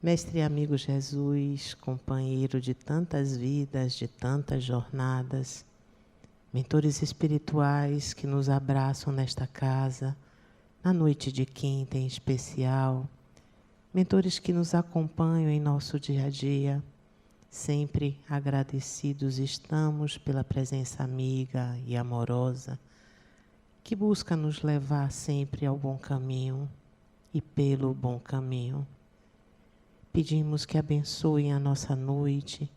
Mestre e amigo Jesus, companheiro de tantas vidas, de tantas jornadas, mentores espirituais que nos abraçam nesta casa, na noite de quinta em especial, mentores que nos acompanham em nosso dia a dia, sempre agradecidos estamos pela presença amiga e amorosa, que busca nos levar sempre ao bom caminho e pelo bom caminho. Pedimos que abençoem a nossa noite,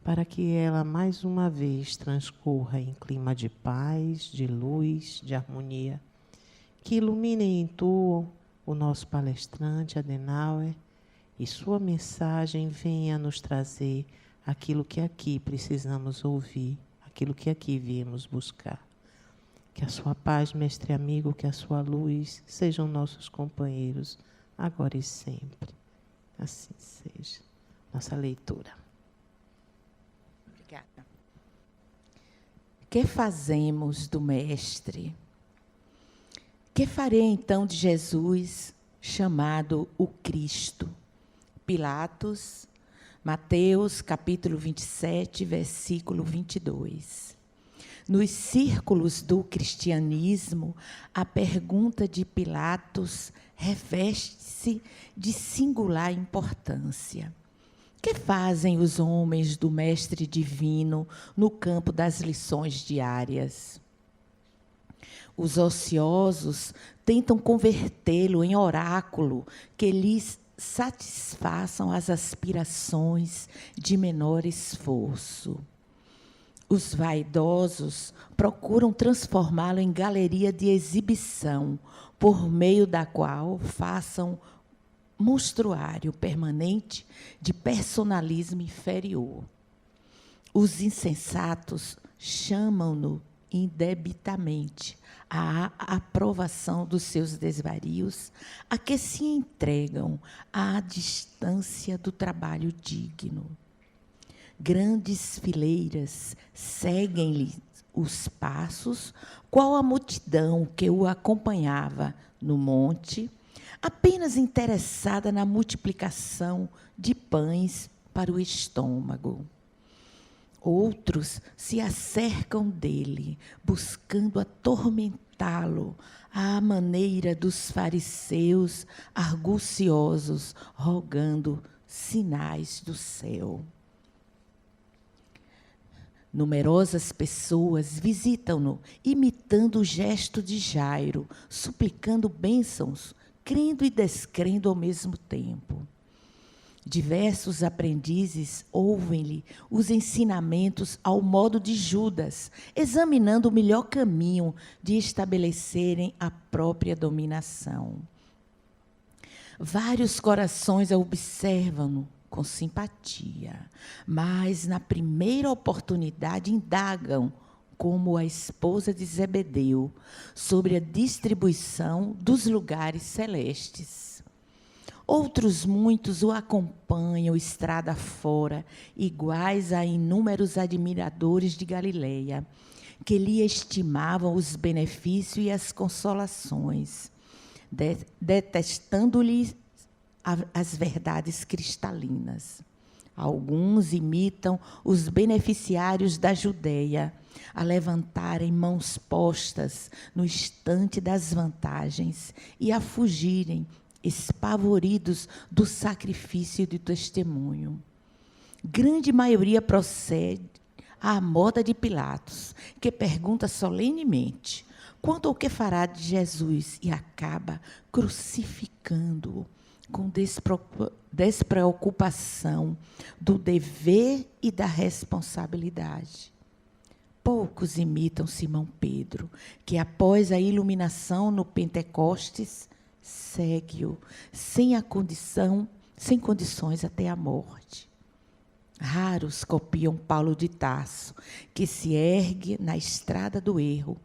para que ela mais uma vez transcorra em clima de paz, de luz, de harmonia. Que iluminem em tu o nosso palestrante, Adenauer, e sua mensagem venha nos trazer aquilo que aqui precisamos ouvir, aquilo que aqui viemos buscar. Que a sua paz, mestre amigo, que a sua luz sejam nossos companheiros, agora e sempre. Assim seja. Nossa leitura. Obrigada. Que fazemos do Mestre? Que farei então de Jesus, chamado o Cristo? Pilatos, Mateus, capítulo 27, versículo 22. Nos círculos do cristianismo, a pergunta de Pilatos reveste-se de singular importância. Que fazem os homens do Mestre Divino no campo das lições diárias? Os ociosos tentam convertê-lo em oráculo que lhes satisfaçam as aspirações de menor esforço. Os vaidosos procuram transformá-lo em galeria de exibição, por meio da qual façam monstruário permanente de personalismo inferior. Os insensatos chamam-no indebitamente à aprovação dos seus desvarios, a que se entregam à distância do trabalho digno. Grandes fileiras seguem-lhe os passos, qual a multidão que o acompanhava no monte, apenas interessada na multiplicação de pães para o estômago. Outros se acercam dele, buscando atormentá-lo à maneira dos fariseus arguciosos, rogando sinais do céu. Numerosas pessoas visitam-no, imitando o gesto de Jairo, suplicando bênçãos, crendo e descrendo ao mesmo tempo. Diversos aprendizes ouvem-lhe os ensinamentos ao modo de Judas, examinando o melhor caminho de estabelecerem a própria dominação. Vários corações observam-no com simpatia, mas, na primeira oportunidade, indagam, como a esposa de Zebedeu, sobre a distribuição dos lugares celestes. Outros muitos o acompanham estrada fora, iguais a inúmeros admiradores de Galileia, que lhe estimavam os benefícios e as consolações, detestando-lhe as verdades cristalinas. Alguns imitam os beneficiários da Judeia, a levantarem mãos postas no instante das vantagens e a fugirem, espavoridos do sacrifício e do testemunho. Grande maioria procede à moda de Pilatos, que pergunta solenemente quanto ao que fará de Jesus e acaba crucificando-o com despreocupação do dever e da responsabilidade. Poucos imitam Simão Pedro, que após a iluminação no Pentecostes, segue-o sem condições até a morte. Raros copiam Paulo de Tarso, que se ergue na estrada do erro,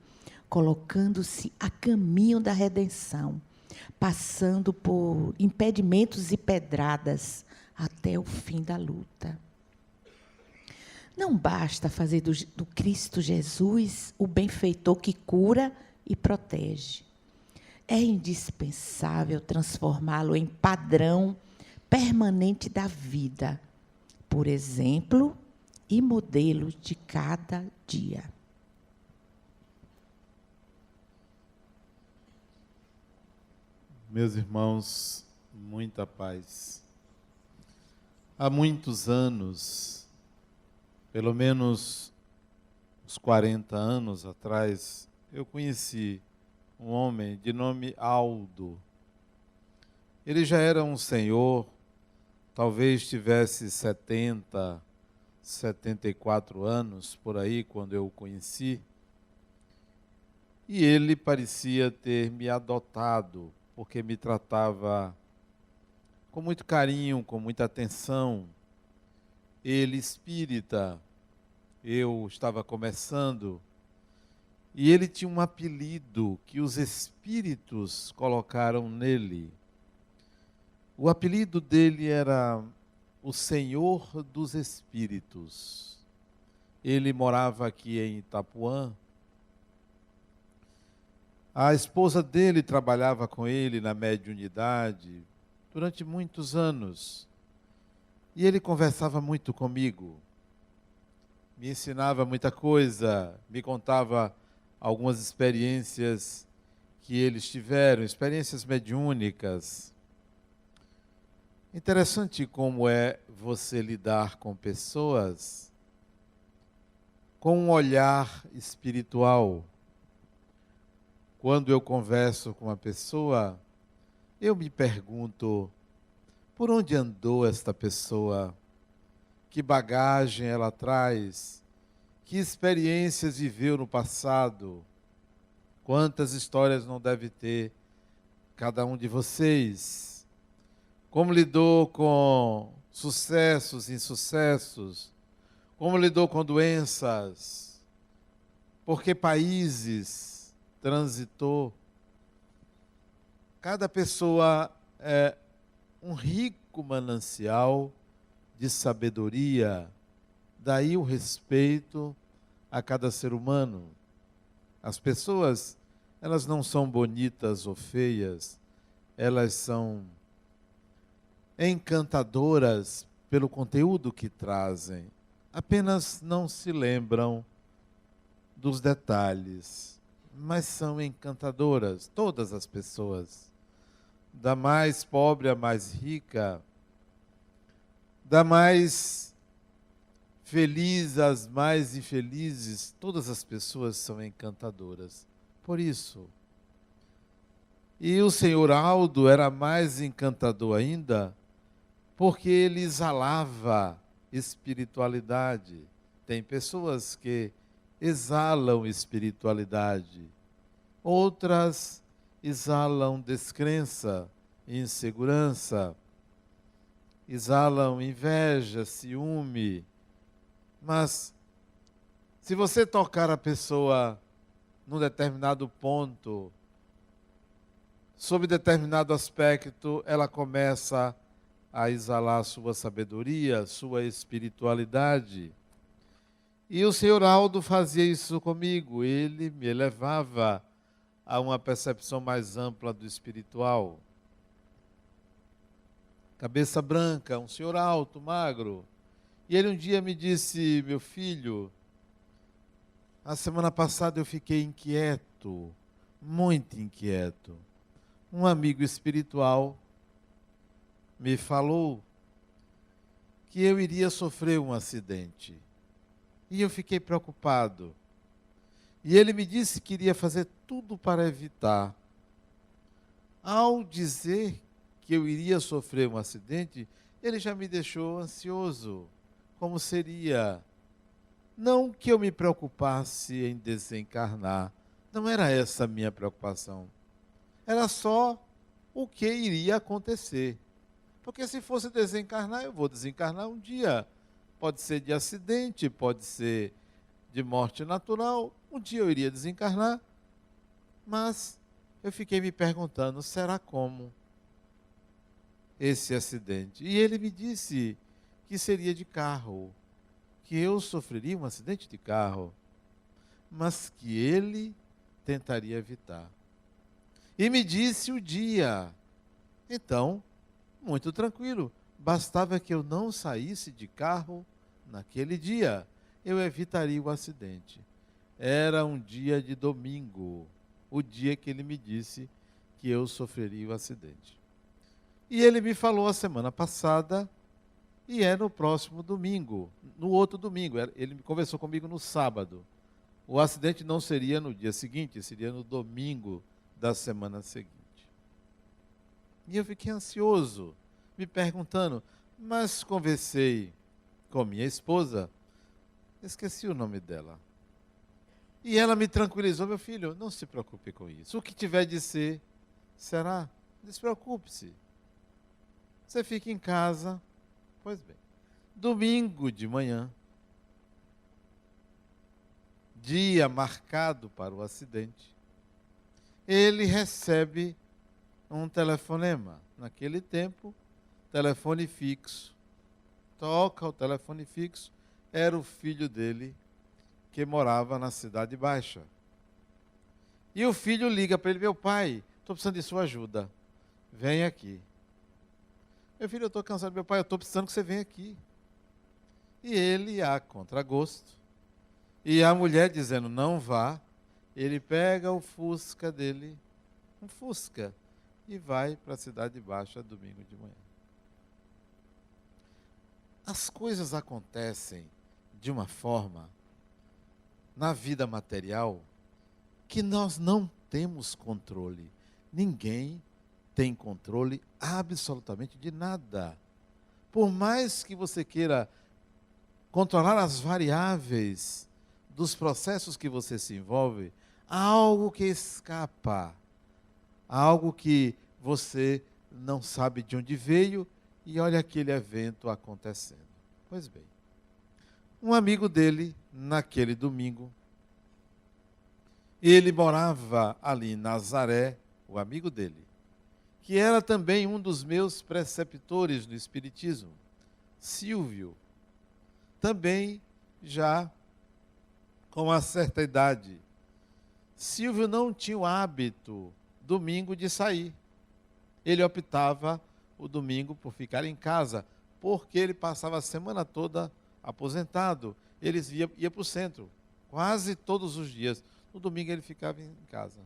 colocando-se a caminho da redenção, passando por impedimentos e pedradas até o fim da luta. Não basta fazer do Cristo Jesus o benfeitor que cura e protege. É indispensável transformá-lo em padrão permanente da vida, por exemplo e modelo de cada dia. Meus irmãos, muita paz. Há muitos anos, pelo menos uns 40 anos atrás, eu conheci um homem de nome Aldo. Ele já era um senhor, talvez tivesse 70, 74 anos, por aí, quando eu o conheci. E ele parecia ter me adotado, porque me tratava com muito carinho, com muita atenção. Ele espírita, eu estava começando, e ele tinha um apelido que os espíritos colocaram nele. O apelido dele era o Senhor dos Espíritos. Ele morava aqui em Itapuã. A esposa dele trabalhava com ele na mediunidade durante muitos anos. E ele conversava muito comigo. Me ensinava muita coisa, me contava algumas experiências que eles tiveram, experiências mediúnicas. Interessante como é você lidar com pessoas com um olhar espiritual. Quando eu converso com uma pessoa, eu me pergunto, por onde andou esta pessoa? Que bagagem ela traz? Que experiências viveu no passado? Quantas histórias não deve ter cada um de vocês? Como lidou com sucessos, insucessos? Como lidou com doenças? Por que países transitou? Cada pessoa é um rico manancial de sabedoria, daí o respeito a cada ser humano. As pessoas, elas não são bonitas ou feias, elas são encantadoras pelo conteúdo que trazem, apenas não se lembram dos detalhes, mas são encantadoras, todas as pessoas, da mais pobre à mais rica, da mais feliz às mais infelizes, todas as pessoas são encantadoras. Por isso, e o senhor Aldo era mais encantador ainda, porque ele exalava espiritualidade. Tem pessoas que exalam espiritualidade, outras exalam descrença, insegurança, exalam inveja, ciúme. Mas, se você tocar a pessoa num determinado ponto, sob determinado aspecto, ela começa a exalar sua sabedoria, sua espiritualidade. E o senhor Aldo fazia isso comigo, ele me elevava a uma percepção mais ampla do espiritual. Cabeça branca, um senhor alto, magro. E ele um dia me disse, meu filho, a semana passada eu fiquei inquieto, muito inquieto. Um amigo espiritual me falou que eu iria sofrer um acidente. E eu fiquei preocupado. E ele me disse que iria fazer tudo para evitar. Ao dizer que eu iria sofrer um acidente, ele já me deixou ansioso. Como seria? Não que eu me preocupasse em desencarnar. Não era essa a minha preocupação. Era só o que iria acontecer. Porque se fosse desencarnar, eu vou desencarnar um dia. Pode ser de acidente, pode ser de morte natural. Um dia eu iria desencarnar. Mas eu fiquei me perguntando, será como esse acidente? E ele me disse que seria de carro, que eu sofreria um acidente de carro, mas que ele tentaria evitar. E me disse o dia. Então, muito tranquilo, Bastava que eu não saísse de carro naquele dia, eu evitaria o acidente. Era um dia de domingo, o dia que ele me disse que eu sofreria o acidente. E ele me falou a semana passada, e é no próximo domingo, no outro domingo. Ele conversou comigo no sábado. O acidente não seria no dia seguinte, seria no domingo da semana seguinte. E eu fiquei ansioso, me perguntando, mas conversei com minha esposa, esqueci o nome dela. E ela me tranquilizou: meu filho, não se preocupe com isso. O que tiver de ser, será. Despreocupe-se. Você fica em casa. Pois bem, domingo de manhã, dia marcado para o acidente, ele recebe um telefonema. Naquele tempo, telefone fixo. Toca o telefone fixo, era o filho dele, que morava na Cidade Baixa. E o filho liga para ele: meu pai, estou precisando de sua ajuda, vem aqui. Meu filho, eu estou cansado. Meu pai, eu estou precisando que você venha aqui. E ele, a contragosto, e a mulher dizendo não vá, ele pega o Fusca dele, um Fusca, e vai para a Cidade Baixa domingo de manhã. As coisas acontecem de uma forma na vida material que nós não temos controle. Ninguém tem controle absolutamente de nada. Por mais que você queira controlar as variáveis dos processos que você se envolve, há algo que escapa, há algo que você não sabe de onde veio, e olha aquele evento acontecendo. Pois bem, um amigo dele, naquele domingo, ele morava ali em Nazaré, o amigo dele, que era também um dos meus preceptores no Espiritismo, Silvio, também já com uma certa idade. Silvio não tinha o hábito, domingo, de sair. Ele optava o domingo por ficar em casa, porque ele passava a semana toda aposentado. Ele ia para o centro, quase todos os dias. No domingo ele ficava em casa.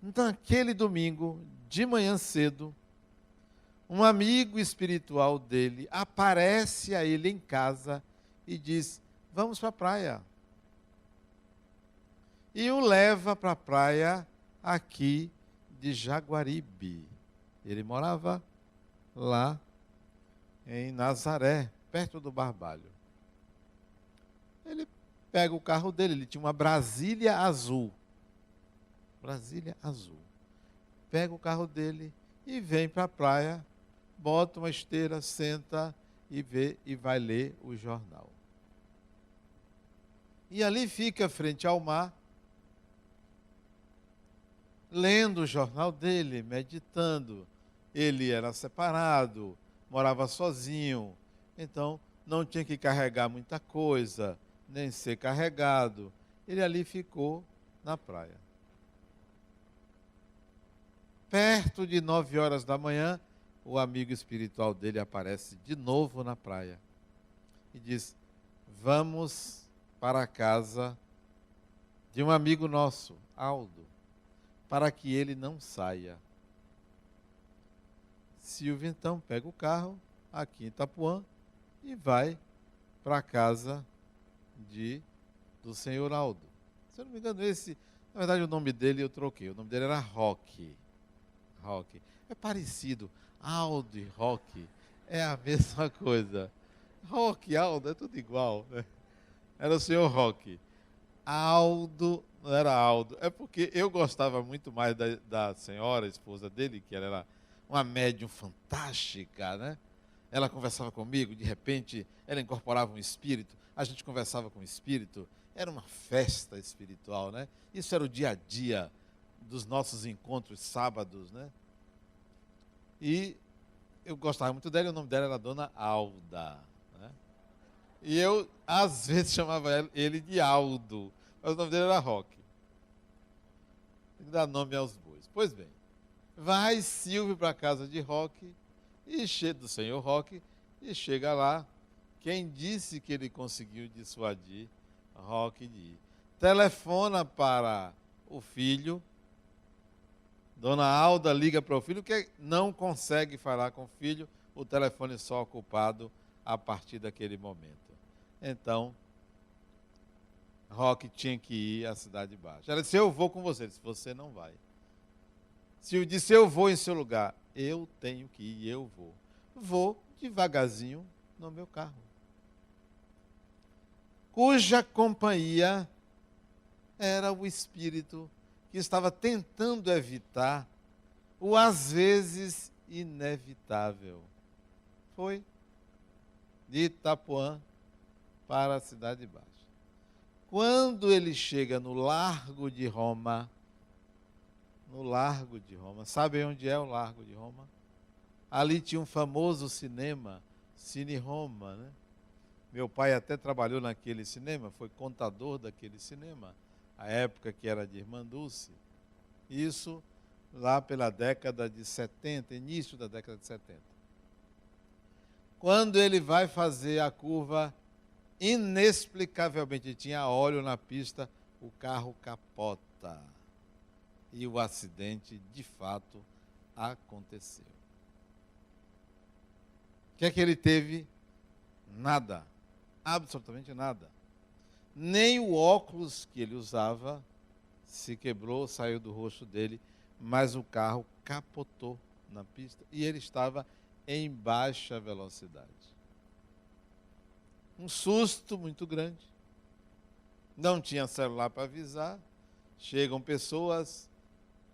Então, aquele domingo, de manhã cedo, um amigo espiritual dele aparece a ele em casa e diz: vamos para a praia. E o leva para a praia aqui de Jaguaribe. Ele morava lá em Nazaré, perto do Barbalho. Ele pega o carro dele, ele tinha uma Brasília azul. Brasília azul. Pega o carro dele e vem para a praia, bota uma esteira, senta e vê e vai ler o jornal. E ali fica frente ao mar, lendo o jornal dele, meditando. Ele era separado, morava sozinho, então não tinha que carregar muita coisa, nem ser carregado. Ele ali ficou na praia. Perto de 9 horas da manhã, o amigo espiritual dele aparece de novo na praia e diz: vamos para a casa de um amigo nosso, Aldo, para que ele não saia. Silvio então pega o carro aqui em Itapuã e vai para a casa do senhor Aldo. Se eu não me engano, na verdade o nome dele eu troquei, o nome dele era Roque. É parecido, Aldo e Roque é a mesma coisa. Roque e Aldo é tudo igual, né? Era o senhor Roque. Aldo, não era Aldo, é porque eu gostava muito mais da senhora, esposa dele, que ela era uma médium fantástica, né? Ela conversava comigo, de repente ela incorporava um espírito, a gente conversava com o espírito, era uma festa espiritual, né? Isso era o dia a dia dos nossos encontros sábados, né? E eu gostava muito dela, e o nome dela era Dona Alda, né? E eu, às vezes, chamava ele de Aldo, mas o nome dele era Roque. Tem que dar nome aos bois. Pois bem, vai Silvio para a casa de Roque, e do senhor Roque, E chega lá, quem disse que ele conseguiu dissuadir Roque de ir? Telefona para o filho, Dona Alda liga para o filho, que não consegue falar com o filho, o telefone só ocupado a partir daquele momento. Então, Roque tinha que ir à Cidade Baixa. Ela disse, eu vou com você. Ele disse, você não vai. Se eu disse, eu vou em seu lugar, eu tenho que ir, eu vou. Vou devagarzinho no meu carro. Cuja companhia era o espírito que estava tentando evitar o às vezes inevitável. Foi de Itapuã para a Cidade Baixa. Quando ele chega no Largo de Roma, sabe onde é o Largo de Roma? Ali tinha um famoso cinema, Cine Roma, né? Meu pai até trabalhou naquele cinema, foi contador daquele cinema, a época que era de Irmã Dulce. Isso lá pela década de 70, início da década de 70. Quando ele vai fazer a curva, inexplicavelmente tinha óleo na pista, o carro capota. E o acidente, de fato, aconteceu. O que é que ele teve? Nada. Absolutamente nada. Nem o óculos que ele usava se quebrou, saiu do rosto dele, mas o carro capotou na pista e ele estava em baixa velocidade. Um susto muito grande. Não tinha celular para avisar. Chegam pessoas,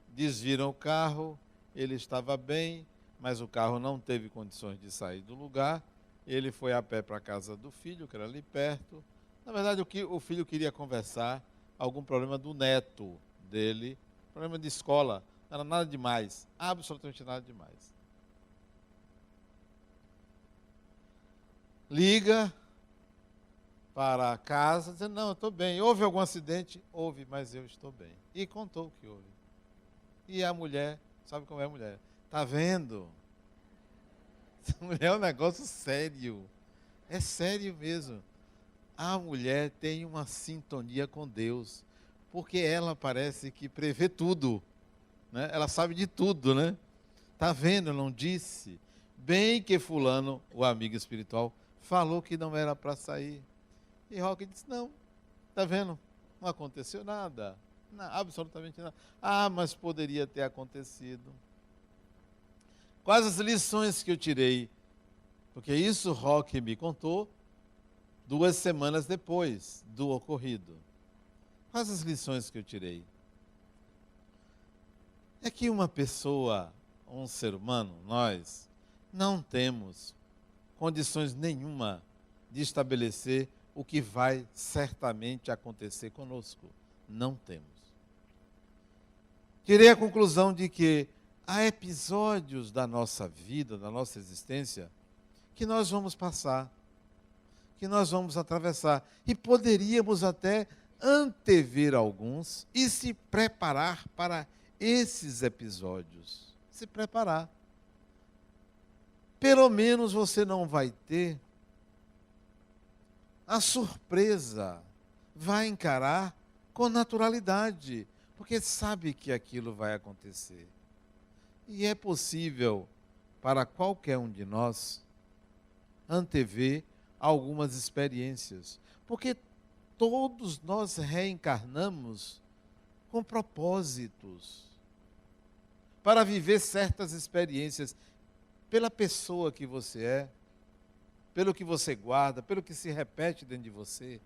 desviram o carro, ele estava bem, mas o carro não teve condições de sair do lugar. Ele foi a pé para a casa do filho, que era ali perto. Na verdade, o filho queria conversar, algum problema do neto dele, problema de escola, não era nada demais, absolutamente nada demais. Liga para casa, dizendo, não, eu estou bem. Houve algum acidente? Houve, mas eu estou bem. E contou o que houve. E a mulher, sabe como é a mulher? Está vendo? Essa mulher é um negócio sério. É sério mesmo. A mulher tem uma sintonia com Deus, porque ela parece que prevê tudo, né? Ela sabe de tudo, né? Está vendo, não disse? Bem que fulano, o amigo espiritual, falou que não era para sair. E Roque disse, não, está vendo? Não aconteceu nada. Não, absolutamente nada. Ah, mas poderia ter acontecido. Quais as lições que eu tirei? Porque isso Roque me contou 2 semanas depois do ocorrido. Quais as lições que eu tirei? É que uma pessoa, um ser humano, nós, não temos condições nenhuma de estabelecer o que vai certamente acontecer conosco. Não temos. Tirei a conclusão de que há episódios da nossa vida, da nossa existência, que nós vamos passar, que nós vamos atravessar. E poderíamos até antever alguns e se preparar para esses episódios. Se preparar. Pelo menos você não vai ter a surpresa, vai encarar com naturalidade, porque sabe que aquilo vai acontecer. E é possível para qualquer um de nós antever algumas experiências, porque todos nós reencarnamos com propósitos para viver certas experiências pela pessoa que você é, pelo que você guarda, pelo que se repete dentro de você,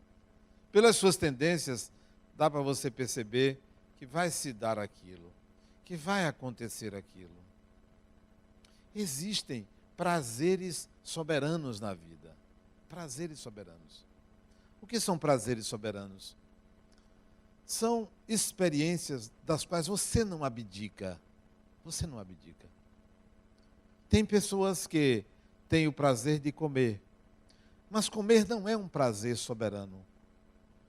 pelas suas tendências, dá para você perceber que vai se dar aquilo, que vai acontecer aquilo. Existem prazeres soberanos na vida. Prazeres soberanos. O que são prazeres soberanos? São experiências das quais você não abdica. Você não abdica. Tem pessoas que têm o prazer de comer, mas comer não é um prazer soberano.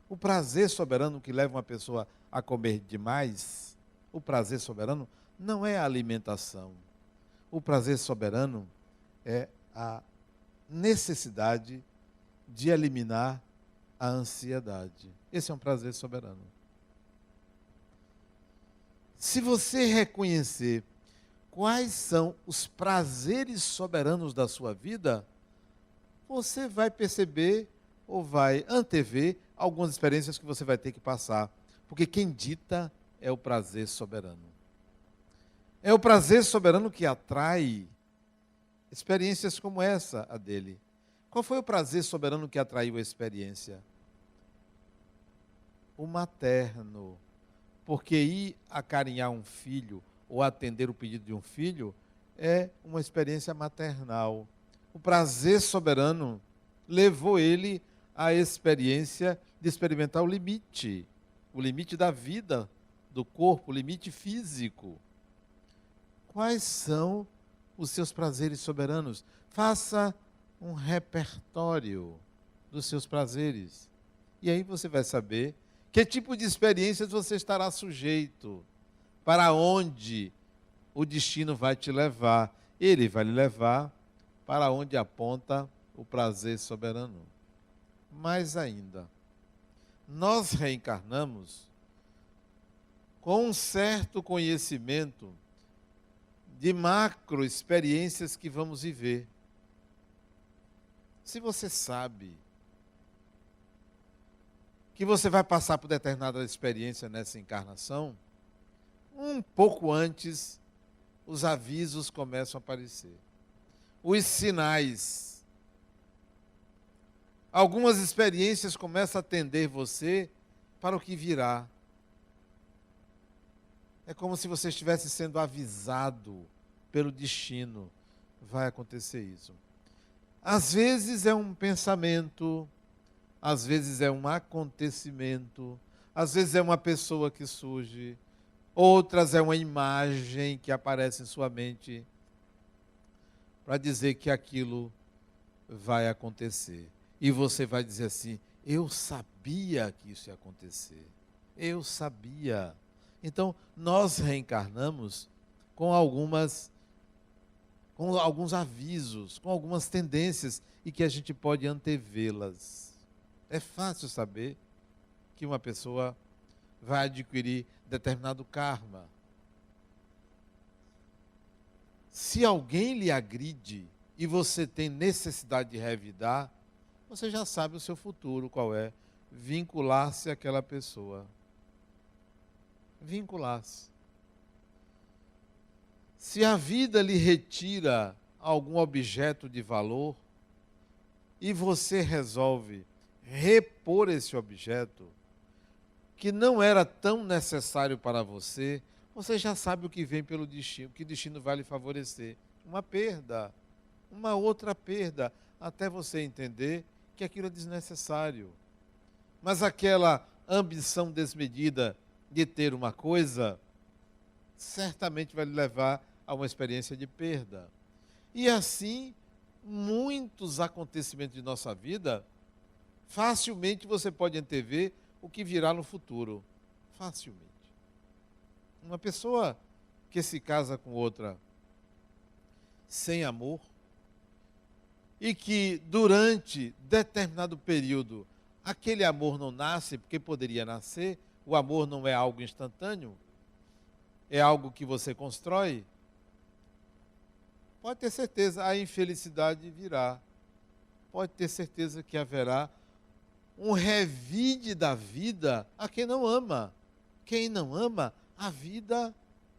O prazer soberano que leva uma pessoa a comer demais, o prazer soberano não é a alimentação. O prazer soberano é a necessidade de eliminar a ansiedade. Esse é um prazer soberano. Se você reconhecer quais são os prazeres soberanos da sua vida, você vai perceber ou vai antever algumas experiências que você vai ter que passar. Porque quem dita é o prazer soberano. É o prazer soberano que atrai experiências como essa, a dele. Qual foi o prazer soberano que atraiu a experiência? O materno. Porque ir acarinhar um filho ou atender o pedido de um filho é uma experiência maternal. O prazer soberano levou ele à experiência de experimentar o limite da vida, do corpo, o limite físico. Quais são os seus prazeres soberanos? Faça um repertório dos seus prazeres. E aí você vai saber que tipo de experiências você estará sujeito, para onde o destino vai te levar. Ele vai lhe levar para onde aponta o prazer soberano. Mais ainda, nós reencarnamos com um certo conhecimento de macro experiências que vamos viver. Se você sabe que você vai passar por determinada experiência nessa encarnação, um pouco antes, os avisos começam a aparecer. Os sinais. Algumas experiências começam a atender você para o que virá. É como se você estivesse sendo avisado pelo destino. Vai acontecer isso. Às vezes é um pensamento, às vezes é um acontecimento, às vezes é uma pessoa que surge, outras é uma imagem que aparece em sua mente para dizer que aquilo vai acontecer. E você vai dizer assim: eu sabia que isso ia acontecer. Eu sabia. Então, nós reencarnamos com alguns avisos, com algumas tendências, e que a gente pode antevê-las. É fácil saber que uma pessoa vai adquirir determinado karma. Se alguém lhe agride e você tem necessidade de revidar, você já sabe o seu futuro, qual é. Vincular-se àquela pessoa. Vincular-se. Se a vida lhe retira algum objeto de valor e você resolve repor esse objeto, que não era tão necessário para você, você já sabe o que vem pelo destino, que o destino vai lhe favorecer. Uma perda, uma outra perda, até você entender que aquilo é desnecessário. Mas aquela ambição desmedida de ter uma coisa, certamente vai lhe levar a uma experiência de perda. E assim, muitos acontecimentos de nossa vida, facilmente você pode antever o que virá no futuro. Facilmente. Uma pessoa que se casa com outra sem amor e que durante determinado período aquele amor não nasce, porque poderia nascer, o amor não é algo instantâneo, é algo que você constrói, pode ter certeza, a infelicidade virá. Pode ter certeza que haverá um revide da vida a quem não ama. Quem não ama, a vida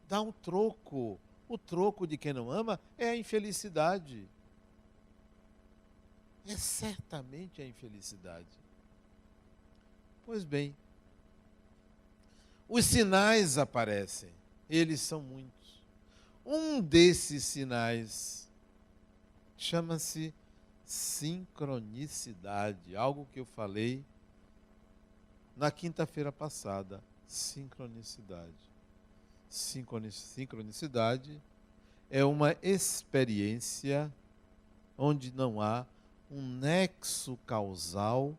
dá um troco. O troco de quem não ama é a infelicidade. É certamente a infelicidade. Pois bem, os sinais aparecem. Eles são muitos. Um desses sinais chama-se sincronicidade, algo que eu falei na quinta-feira passada. Sincronicidade. Sincronicidade é uma experiência onde não há um nexo causal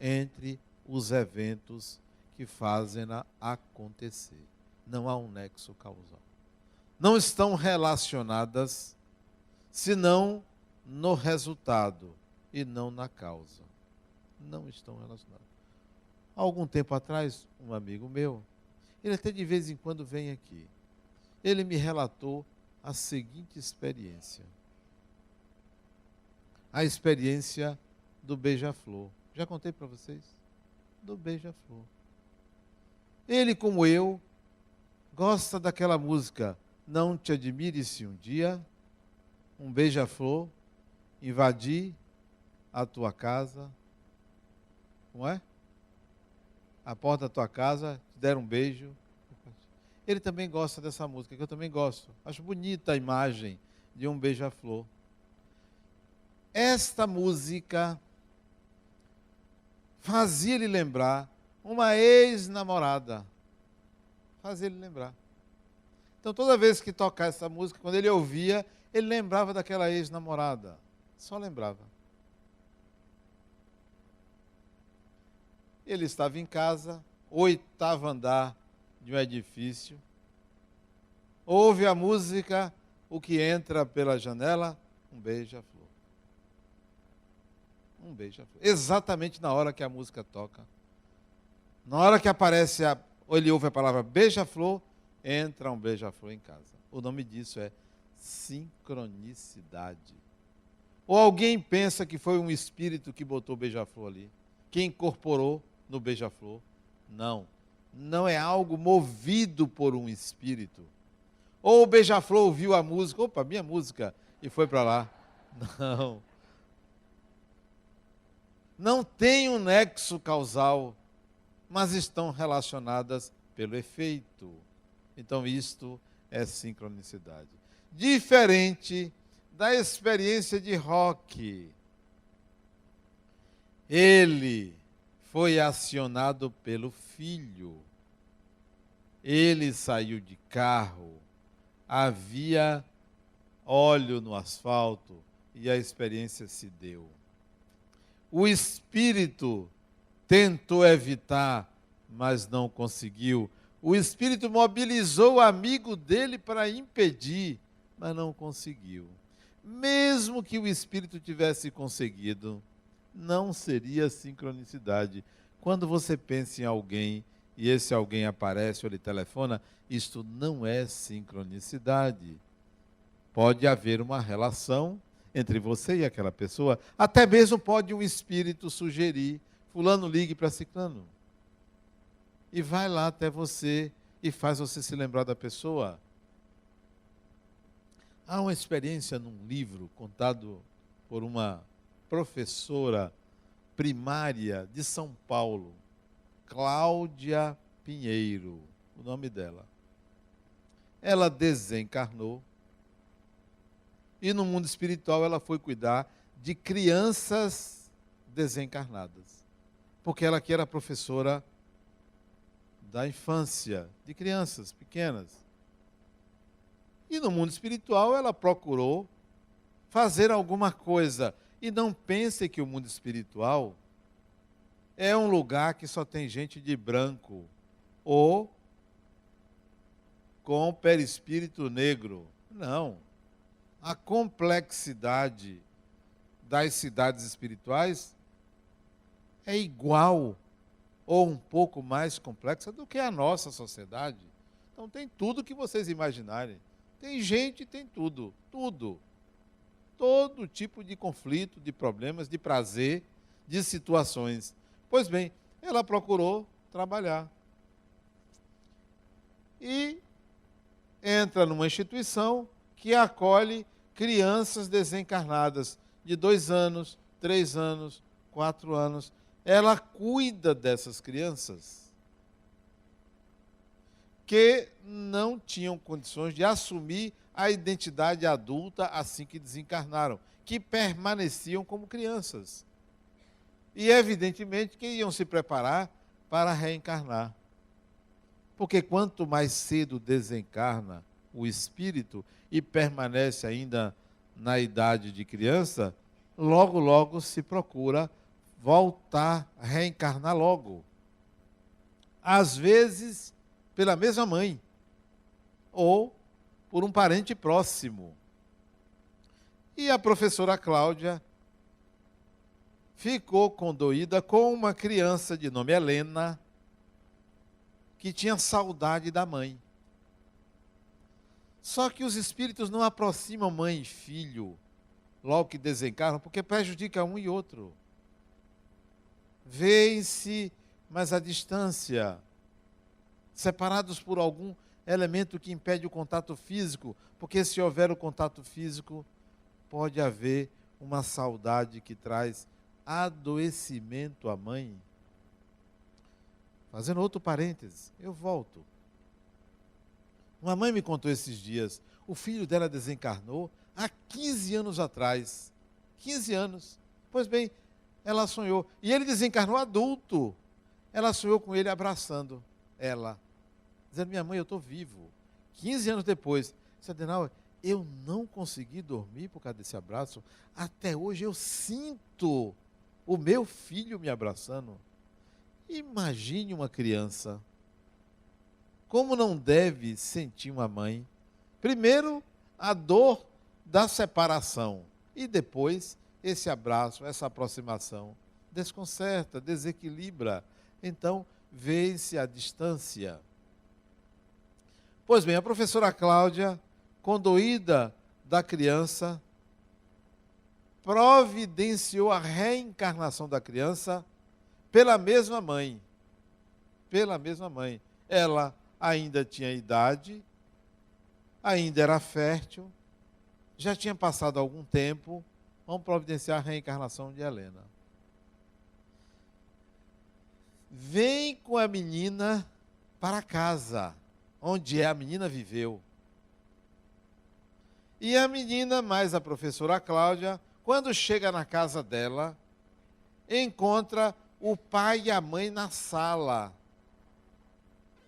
entre os eventos que fazem-na acontecer. Não há um nexo causal. Não estão relacionadas, senão no resultado e não na causa. Não estão relacionados. Há algum tempo atrás, um amigo meu, ele até de vez em quando vem aqui, ele me relatou a seguinte experiência. A experiência do beija-flor. Já contei para vocês? Do beija-flor. Ele, como eu, gosta daquela música Não te admire se um dia um beija-flor invadir a tua casa, não é? A porta da tua casa, te der um beijo. Ele também gosta dessa música, que eu também gosto. Acho bonita a imagem de um beija-flor. Esta música fazia ele lembrar uma ex-namorada. Fazia ele lembrar. Então, toda vez que tocava essa música, quando ele ouvia, ele lembrava daquela ex-namorada. Só lembrava. Ele estava em casa, 8º andar de um edifício, ouve a música, o que entra pela janela, um beija-flor. Um beija-flor. Exatamente na hora que a música toca. Na hora que aparece, ou ele ouve a palavra beija-flor, entra um beija-flor em casa. O nome disso é sincronicidade. Ou alguém pensa que foi um espírito que botou o beija-flor ali, que incorporou no beija-flor. Não. Não é algo movido por um espírito. Ou o beija-flor ouviu a música, opa, minha música, e foi para lá. Não. Não tem um nexo causal, mas estão relacionadas pelo efeito. Então, isto é sincronicidade. Diferente da experiência de Roque. Ele foi acionado pelo filho. Ele saiu de carro, havia óleo no asfalto e a experiência se deu. O espírito tentou evitar, mas não conseguiu. O espírito mobilizou o amigo dele para impedir, mas não conseguiu. Mesmo que o espírito tivesse conseguido, não seria sincronicidade. Quando você pensa em alguém e esse alguém aparece ou lhe telefona, isto não é sincronicidade. Pode haver uma relação entre você e aquela pessoa, até mesmo pode um espírito sugerir, fulano ligue para ciclano. E vai lá até você e faz você se lembrar da pessoa. Há uma experiência num livro contado por uma professora primária de São Paulo, Cláudia Pinheiro, o nome dela. Ela desencarnou e no mundo espiritual ela foi cuidar de crianças desencarnadas, porque ela que era professora da infância, de crianças pequenas. E no mundo espiritual ela procurou fazer alguma coisa. E não pense que o mundo espiritual é um lugar que só tem gente de branco ou com perispírito negro. Não. A complexidade das cidades espirituais é igual ou um pouco mais complexa do que a nossa sociedade. Então tem tudo que vocês imaginarem. Tem gente, tem tudo, tudo. Todo tipo de conflito, de problemas, de prazer, de situações. Pois bem, ela procurou trabalhar. E entra numa instituição que acolhe crianças desencarnadas de 2 anos, 3 anos, 4 anos. Ela cuida dessas crianças que não tinham condições de assumir a identidade adulta assim que desencarnaram, que permaneciam como crianças. E, evidentemente, que iam se preparar para reencarnar. Porque quanto mais cedo desencarna o espírito e permanece ainda na idade de criança, logo, logo se procura voltar a reencarnar logo. Às vezes, pela mesma mãe, ou por um parente próximo. E a professora Cláudia ficou condoída com uma criança de nome Helena, que tinha saudade da mãe. Só que os espíritos não aproximam mãe e filho logo que desencarnam, porque prejudica um e outro. Vêem-se, mas à distância, separados por algum elemento que impede o contato físico, porque se houver o contato físico, pode haver uma saudade que traz adoecimento à mãe. Fazendo outro parêntese, eu volto. Uma mãe me contou esses dias, o filho dela desencarnou há 15 anos atrás. 15 anos. Pois bem, ela sonhou. E ele desencarnou adulto. Ela sonhou com ele abraçando ela. Dizendo, minha mãe, eu estou vivo. 15 anos depois. Disse, Adenauer, eu não consegui dormir por causa desse abraço. Até hoje eu sinto o meu filho me abraçando. Imagine uma criança. Como não deve sentir uma mãe? Primeiro, a dor da separação. E depois, esse abraço, essa aproximação. Desconcerta, desequilibra. Então, vê-se a distância. Pois bem, a professora Cláudia, condoída da criança, providenciou a reencarnação da criança pela mesma mãe. Pela mesma mãe. Ela ainda tinha idade, ainda era fértil, já tinha passado algum tempo, vamos providenciar a reencarnação de Helena. Vem com a menina para casa, onde a menina viveu. E a menina, mais a professora Cláudia, quando chega na casa dela, encontra o pai e a mãe na sala.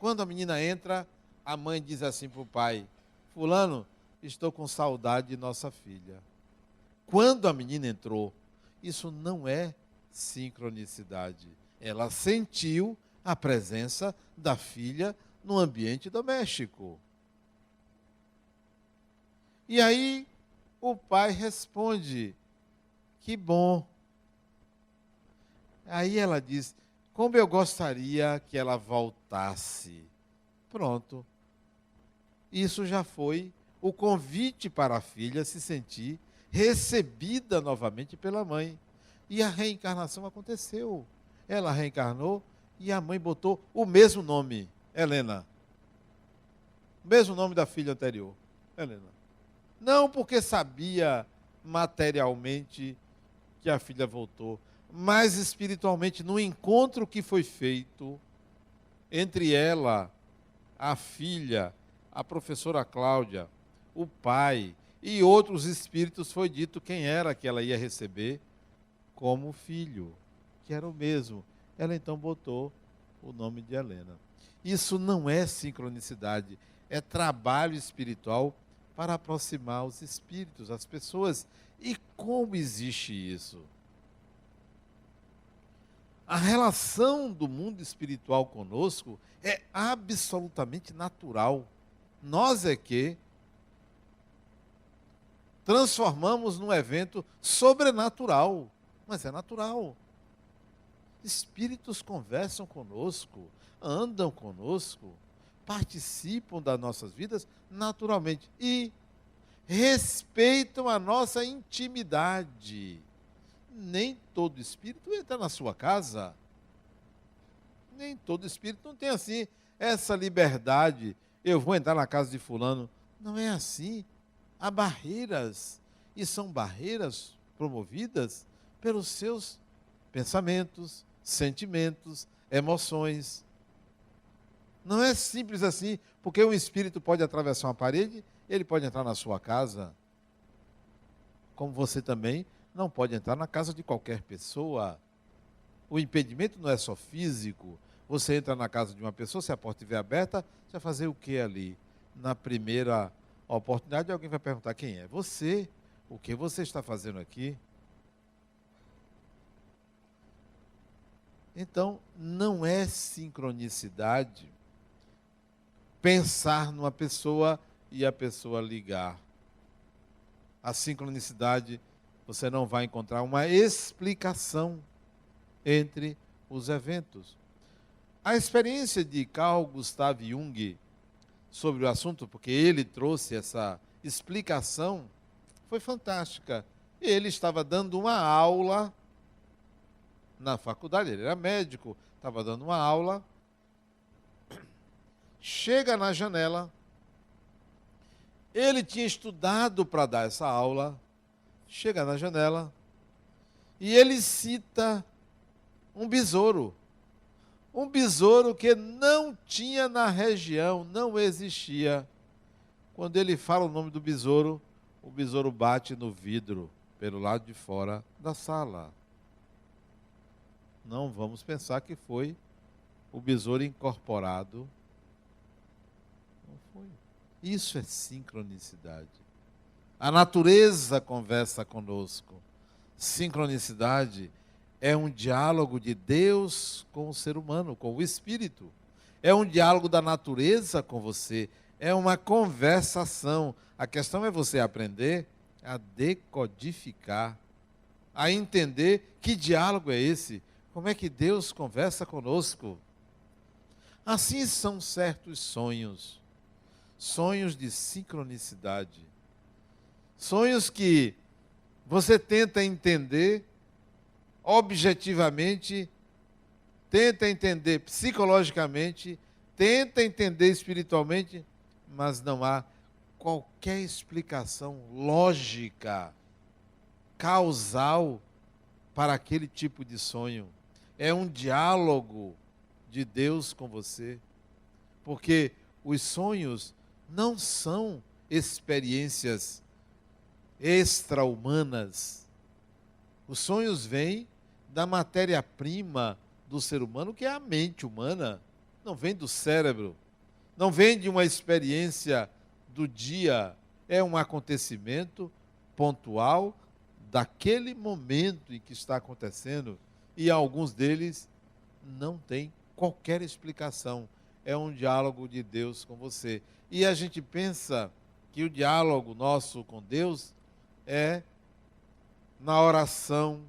Quando a menina entra, a mãe diz assim para o pai, fulano, estou com saudade de nossa filha. Quando a menina entrou, isso não é sincronicidade. Ela sentiu a presença da filha no ambiente doméstico. E aí o pai responde, que bom. Aí ela diz, como eu gostaria que ela voltasse. Pronto. Isso já foi o convite para a filha se sentir recebida novamente pela mãe. E a reencarnação aconteceu. Ela reencarnou e a mãe botou o mesmo nome, Helena. O mesmo nome da filha anterior, Helena. Não porque sabia materialmente que a filha voltou, mas espiritualmente, no encontro que foi feito entre ela, a filha, a professora Cláudia, o pai e outros espíritos, foi dito quem era que ela ia receber como filho, que era o mesmo. Ela então botou o nome de Helena. Isso não é sincronicidade, é trabalho espiritual para aproximar os espíritos, as pessoas. E como existe isso? A relação do mundo espiritual conosco é absolutamente natural. Nós é que transformamos num evento sobrenatural, mas é natural. Espíritos conversam conosco, andam conosco, participam das nossas vidas naturalmente e respeitam a nossa intimidade. Nem todo espírito entra na sua casa. Nem todo espírito não tem assim essa liberdade. Eu vou entrar na casa de fulano. Não é assim. Há barreiras. E são barreiras promovidas pelos seus pensamentos, sentimentos, emoções. Não é simples assim, porque um espírito pode atravessar uma parede, ele pode entrar na sua casa. Como você também não pode entrar na casa de qualquer pessoa. O impedimento não é só físico. Você entra na casa de uma pessoa, se a porta estiver aberta, você vai fazer o que ali? Na primeira oportunidade, alguém vai perguntar quem é? Você. O que você está fazendo aqui? Então, não é sincronicidade pensar numa pessoa e a pessoa ligar. a sincronicidade, você não vai encontrar uma explicação entre os eventos. A experiência de Carl Gustav Jung sobre o assunto, porque ele trouxe essa explicação, foi fantástica. Ele estava dando uma aula na faculdade, ele era médico, estava dando uma aula, chega na janela, ele tinha estudado para dar essa aula, chega na janela, e ele cita um besouro que não tinha na região, não existia. Quando ele fala o nome do besouro, o besouro bate no vidro, pelo lado de fora da sala. Não vamos pensar que foi o besouro incorporado. Não foi. Isso é sincronicidade. A natureza conversa conosco. Sincronicidade é um diálogo de Deus com o ser humano, com o espírito. É um diálogo da natureza com você. É uma conversação. A questão é você aprender a decodificar, a entender que diálogo é esse. Como é que Deus conversa conosco? Assim são certos sonhos. Sonhos de sincronicidade. Sonhos que você tenta entender objetivamente, tenta entender psicologicamente, tenta entender espiritualmente, mas não há qualquer explicação lógica, causal para aquele tipo de sonho. É um diálogo de Deus com você, porque os sonhos não são experiências extra-humanas. Os sonhos vêm da matéria-prima do ser humano, que é a mente humana. Não vem do cérebro, não vem de uma experiência do dia. É um acontecimento pontual daquele momento em que está acontecendo, e alguns deles não têm qualquer explicação. É um diálogo de Deus com você. E a gente pensa que o diálogo nosso com Deus é na oração,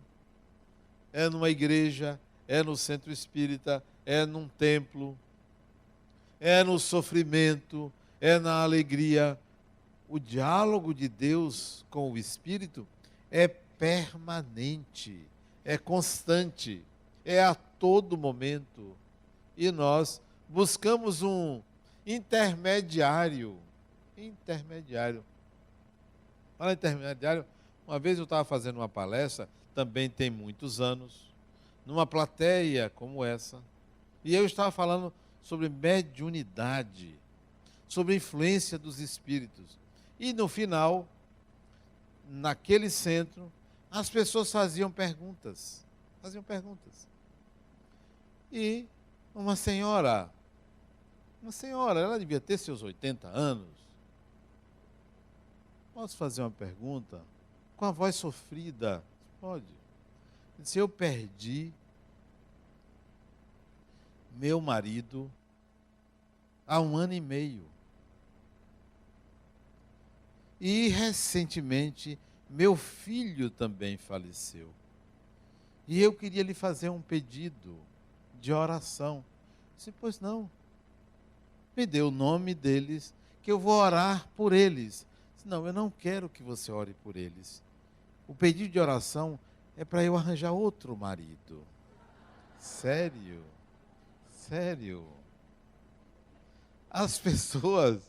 é numa igreja, é no centro espírita, é num templo, é no sofrimento, é na alegria. O diálogo de Deus com o Espírito é permanente, é constante, é a todo momento. E nós buscamos um intermediário. Fala intermediário, uma vez eu estava fazendo uma palestra, também tem muitos anos, numa plateia como essa, e eu estava falando sobre mediunidade, sobre a influência dos espíritos. E no final, naquele centro, as pessoas faziam perguntas. E uma senhora, ela devia ter seus 80 anos. Posso fazer uma pergunta? Com a voz sofrida. Pode. Disse: eu perdi meu marido há 1 ano e meio. E recentemente meu filho também faleceu. E eu queria lhe fazer um pedido de oração. Disse: pois não. Me dê o nome deles, que eu vou orar por eles. Disse: não, eu não quero que você ore por eles. O pedido de oração é para eu arranjar outro marido. Sério. As pessoas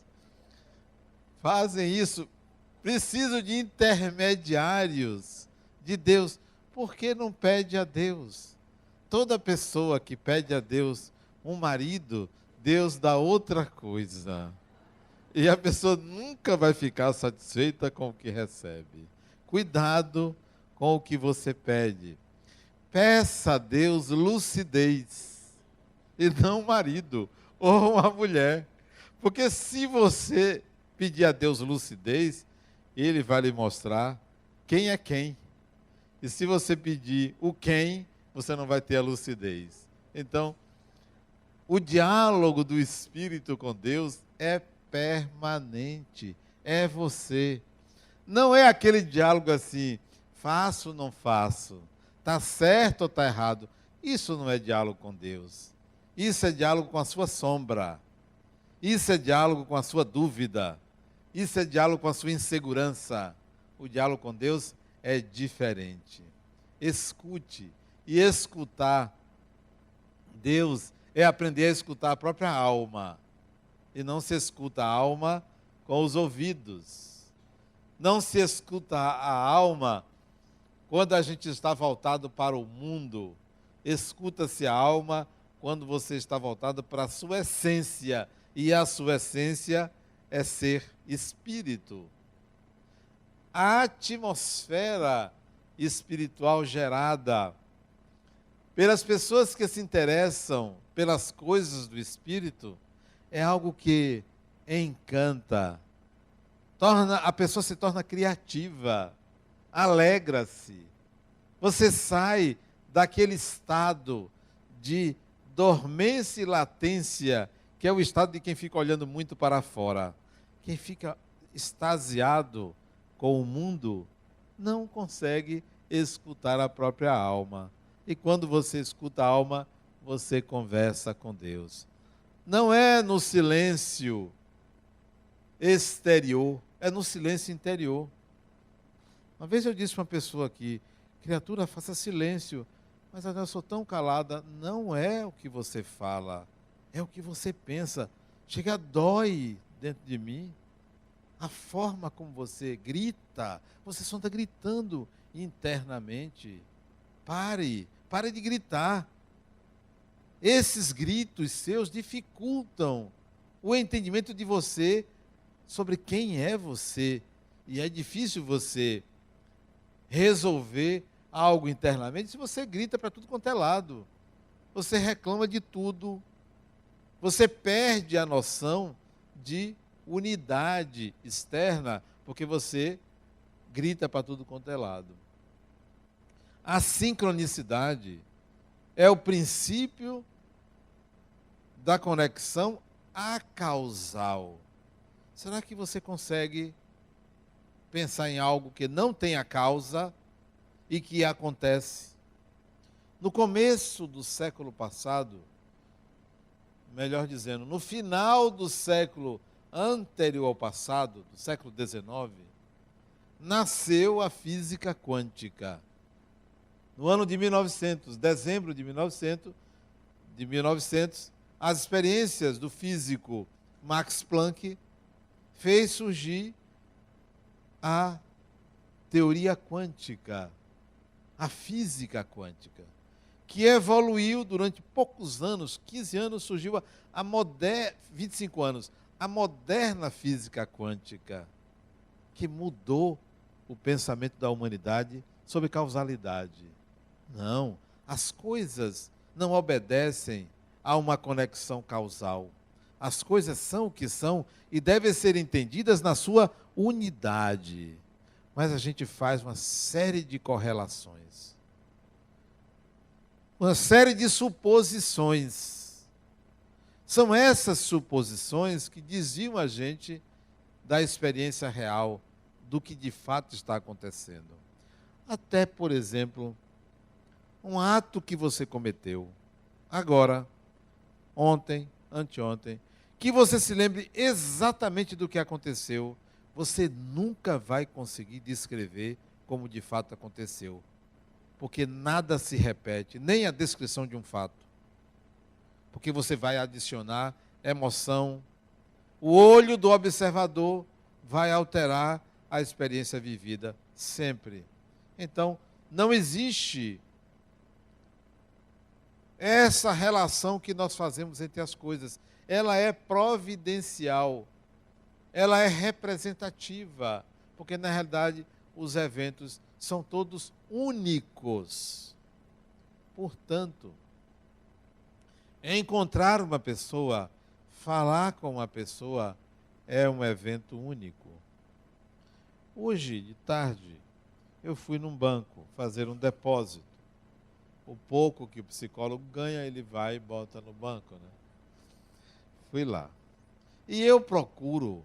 fazem isso. Preciso de intermediários de Deus. Por que não pede a Deus? Toda pessoa que pede a Deus um marido, Deus dá outra coisa. E a pessoa nunca vai ficar satisfeita com o que recebe. Cuidado com o que você pede. Peça a Deus lucidez, e não um marido ou uma mulher. Porque se você pedir a Deus lucidez, Ele vai lhe mostrar quem é quem. E se você pedir o quem, você não vai ter a lucidez. Então, o diálogo do Espírito com Deus é permanente. É você. Não é aquele diálogo assim, faço ou não faço, está certo ou está errado. Isso não é diálogo com Deus. Isso é diálogo com a sua sombra. Isso é diálogo com a sua dúvida. Isso é diálogo com a sua insegurança. O diálogo com Deus é diferente. Escute. E escutar Deus é aprender a escutar a própria alma. E não se escuta a alma com os ouvidos. Não se escuta a alma quando a gente está voltado para o mundo. Escuta-se a alma quando você está voltado para a sua essência. E a sua essência é ser espírito. A atmosfera espiritual gerada pelas pessoas que se interessam pelas coisas do espírito é algo que encanta. A pessoa se torna criativa, alegra-se. Você sai daquele estado de dormência e latência, que é o estado de quem fica olhando muito para fora. Quem fica extasiado com o mundo não consegue escutar a própria alma. E quando você escuta a alma, você conversa com Deus. Não é no silêncio exterior, é no silêncio interior. Uma vez eu disse para uma pessoa aqui, criatura, faça silêncio. Mas eu sou tão calada. Não é o que você fala, é o que você pensa. Chega, dói dentro de mim. A forma como você grita, você só está gritando internamente. Pare de gritar. Esses gritos seus dificultam o entendimento de você sobre quem é você. E é difícil você resolver algo internamente se você grita para tudo quanto é lado. Você reclama de tudo. Você perde a noção de unidade externa, porque você grita para tudo quanto é lado. A sincronicidade é o princípio da conexão acausal. Será que você consegue pensar em algo que não tem a causa e que acontece? No começo do século passado, melhor dizendo, no final do século anterior ao passado, do século XIX, nasceu a física quântica. No ano de 1900, dezembro de 1900, as experiências do físico Max Planck fez surgir a teoria quântica, a física quântica, que evoluiu durante poucos anos, 15 anos, surgiu 25 anos, a moderna física quântica, que mudou o pensamento da humanidade sobre causalidade. Não, as coisas não obedecem a uma conexão causal. As coisas são o que são e devem ser entendidas na sua unidade. Mas a gente faz uma série de correlações, uma série de suposições. São essas suposições que desviam a gente da experiência real, do que de fato está acontecendo. Até, por exemplo, um ato que você cometeu agora, ontem, anteontem, que você se lembre exatamente do que aconteceu, você nunca vai conseguir descrever como de fato aconteceu. Porque nada se repete, nem a descrição de um fato. Porque você vai adicionar emoção. O olho do observador vai alterar a experiência vivida, sempre. Então, não existe essa relação que nós fazemos entre as coisas. Ela é providencial, ela é representativa, porque na realidade os eventos são todos únicos. Portanto, encontrar uma pessoa, falar com uma pessoa, é um evento único. Hoje, de tarde, eu fui num banco fazer um depósito. O pouco que o psicólogo ganha, ele vai e bota no banco, né? Fui lá. E eu procuro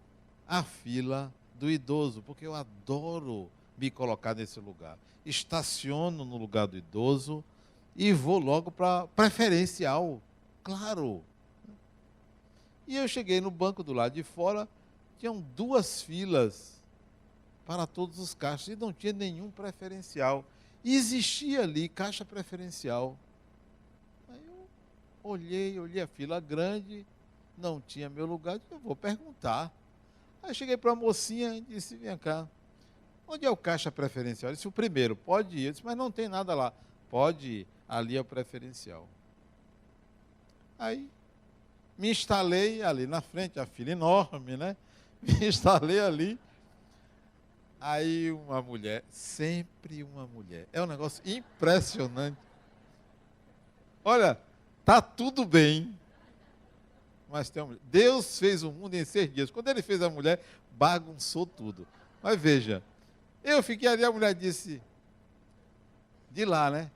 a fila do idoso, porque eu adoro me colocar nesse lugar. Estaciono no lugar do idoso e vou logo para preferencial, claro. E eu cheguei no banco do lado de fora, tinham 2 filas para todos os caixas e não tinha nenhum preferencial. E existia ali caixa preferencial. Aí eu olhei a fila grande, não tinha meu lugar, eu vou perguntar. Aí cheguei para a mocinha e disse, vem cá, onde é o caixa preferencial? Eu disse, o primeiro, pode ir. Eu disse, mas não tem nada lá. Pode ir, ali é o preferencial. Aí me instalei ali na frente, a fila enorme, né? Me instalei ali. Aí uma mulher, sempre uma mulher. É um negócio impressionante. Olha, tá tudo bem, mas tem uma mulher. Deus fez o mundo em 6 dias. Quando ele fez a mulher, bagunçou tudo. Mas veja, eu fiquei ali, a mulher disse, de lá, né?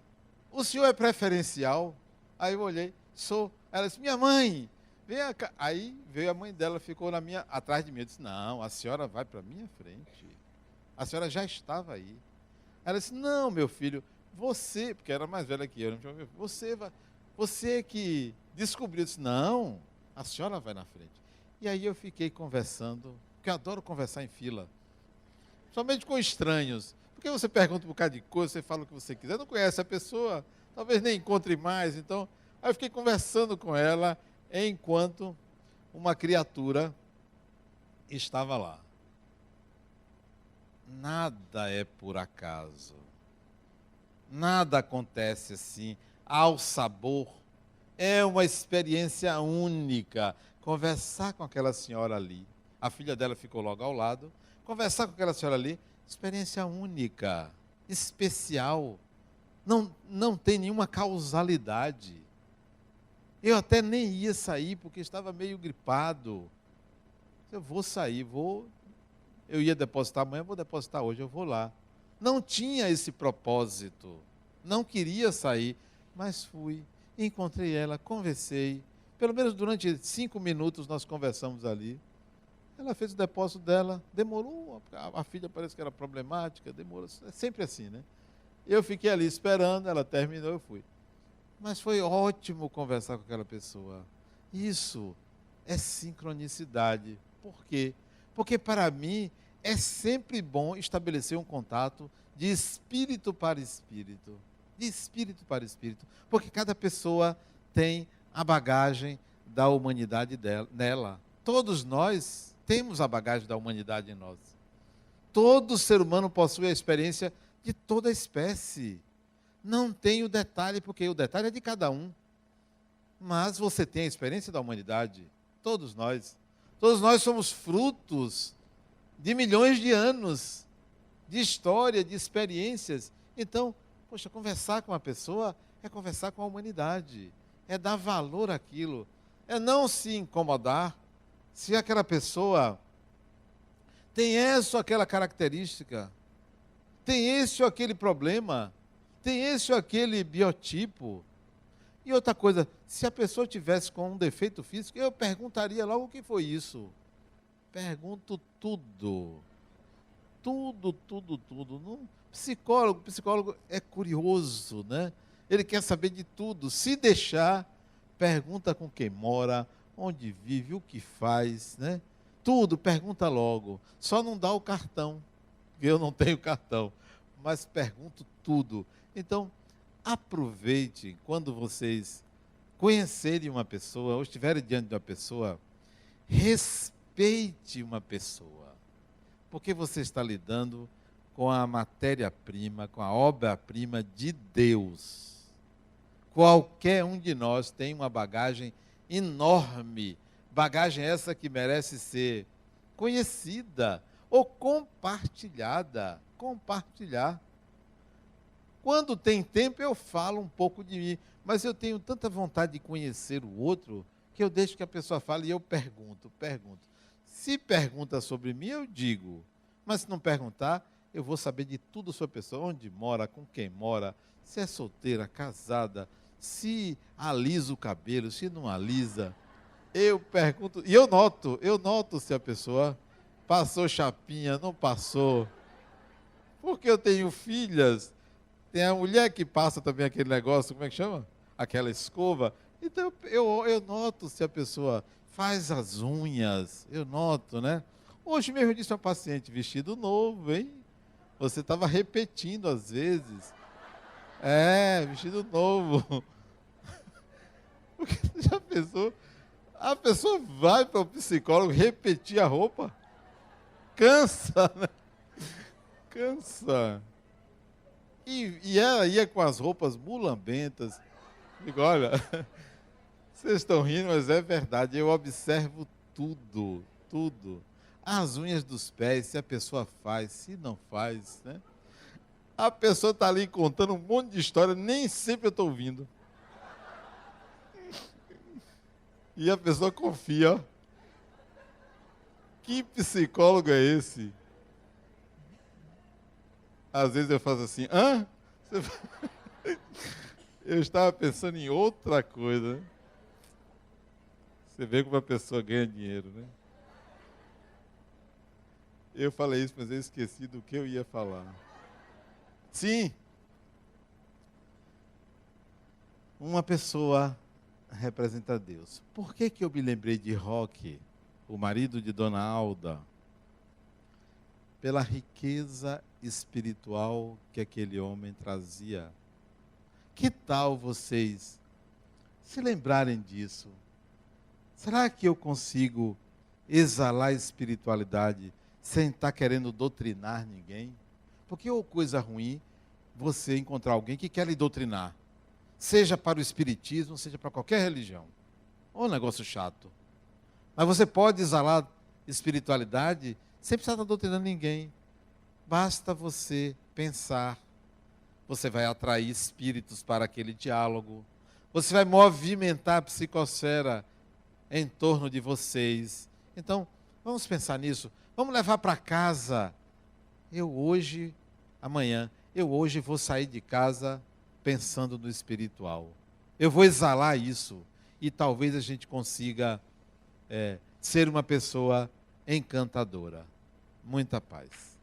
O senhor é preferencial? Aí eu olhei, sou. Ela disse, minha mãe, vem cá. Aí veio a mãe dela, ficou atrás de mim. Eu disse, não, a senhora vai para a minha frente. A senhora já estava aí. Ela disse, não, meu filho, você, porque era mais velha que eu, você que descobriu. Eu disse, não, a senhora vai na frente. E aí eu fiquei conversando, porque eu adoro conversar em fila, somente com estranhos, porque você pergunta um bocado de coisa, você fala o que você quiser, não conhece a pessoa, talvez nem encontre mais, então, aí eu fiquei conversando com ela, enquanto uma criatura estava lá. Nada é por acaso. Nada acontece assim, ao sabor. É uma experiência única. Conversar com aquela senhora ali, a filha dela ficou logo ao lado, conversar com aquela senhora ali, experiência única, especial. Não tem nenhuma causalidade. Eu até nem ia sair, porque estava meio gripado. Eu vou sair, eu ia depositar amanhã, vou depositar hoje, eu vou lá. Não tinha esse propósito, não queria sair, mas fui, encontrei ela, conversei, pelo menos durante 5 minutos nós conversamos ali. Ela fez o depósito dela, demorou, a filha parece que era problemática, demorou, é sempre assim, né? Eu fiquei ali esperando, ela terminou, eu fui. Mas foi ótimo conversar com aquela pessoa. Isso é sincronicidade. Por quê? Porque para mim é sempre bom estabelecer um contato de espírito para espírito. De espírito para espírito. Porque cada pessoa tem a bagagem da humanidade nela. Todos nós temos a bagagem da humanidade em nós. Todo ser humano possui a experiência de toda a espécie. Não tem o detalhe, porque o detalhe é de cada um. Mas você tem a experiência da humanidade. Todos nós. Todos nós somos frutos de milhões de anos de história, de experiências. Então, poxa, conversar com uma pessoa é conversar com a humanidade, é dar valor àquilo, é não se incomodar se aquela pessoa tem essa ou aquela característica, tem esse ou aquele problema, tem esse ou aquele biotipo. E outra coisa, se a pessoa tivesse com um defeito físico, eu perguntaria logo o que foi isso. Pergunto tudo. Tudo. Psicólogo é curioso, né? Ele quer saber de tudo. Se deixar, pergunta com quem mora, onde vive, o que faz, né? Tudo, pergunta logo. Só não dá o cartão, porque eu não tenho cartão. Mas pergunto tudo. Então, aproveite quando vocês conhecerem uma pessoa, ou estiverem diante de uma pessoa, respeite uma pessoa, porque você está lidando com a matéria-prima, com a obra-prima de Deus. Qualquer um de nós tem uma bagagem enorme, bagagem essa que merece ser conhecida ou compartilhada. Compartilhar. Quando tem tempo, eu falo um pouco de mim, mas eu tenho tanta vontade de conhecer o outro, que eu deixo que a pessoa fale e eu pergunto. Se pergunta sobre mim, eu digo, mas se não perguntar, eu vou saber de tudo sobre a pessoa, onde mora, com quem mora, se é solteira, casada, se alisa o cabelo, se não alisa. Eu pergunto, e eu noto se a pessoa Passou chapinha, não passou. Porque eu tenho filhas. Tem a mulher que passa também aquele negócio, como é que chama? Aquela escova. Então eu noto se a pessoa faz as unhas. Eu noto, né? Hoje mesmo eu disse a uma paciente, vestido novo, hein? Você estava repetindo às vezes. Vestido novo. Porque já pensou? A pessoa vai para o psicólogo repetir a roupa? Cansa, né? Cansa. E ela ia com as roupas mulambentas. Digo, olha, vocês estão rindo, mas é verdade. Eu observo tudo, tudo. As unhas dos pés, se a pessoa faz, se não faz, né? A pessoa está ali contando um monte de história, nem sempre eu estou ouvindo. E a pessoa confia, ó. Que psicólogo é esse? Às vezes eu faço assim, hã? Eu estava pensando em outra coisa. Você vê como a pessoa ganha dinheiro, né? Eu falei isso, mas eu esqueci do que eu ia falar. Sim. Uma pessoa representa Deus. Por que eu me lembrei de Roque, o marido de Dona Alda? Pela riqueza espiritual que aquele homem trazia. Que tal vocês se lembrarem disso? Será que eu consigo exalar espiritualidade sem estar querendo doutrinar ninguém? Porque ou coisa ruim você encontrar alguém que quer lhe doutrinar, seja para o espiritismo, seja para qualquer religião. Ou um negócio chato. Mas você pode exalar espiritualidade sem precisar estar doutrinando ninguém. Basta você pensar. Você vai atrair espíritos para aquele diálogo. Você vai movimentar a psicosfera em torno de vocês. Então, vamos pensar nisso. Vamos levar para casa. Amanhã, eu hoje vou sair de casa pensando no espiritual. Eu vou exalar isso. E talvez a gente consiga ser uma pessoa encantadora. Muita paz.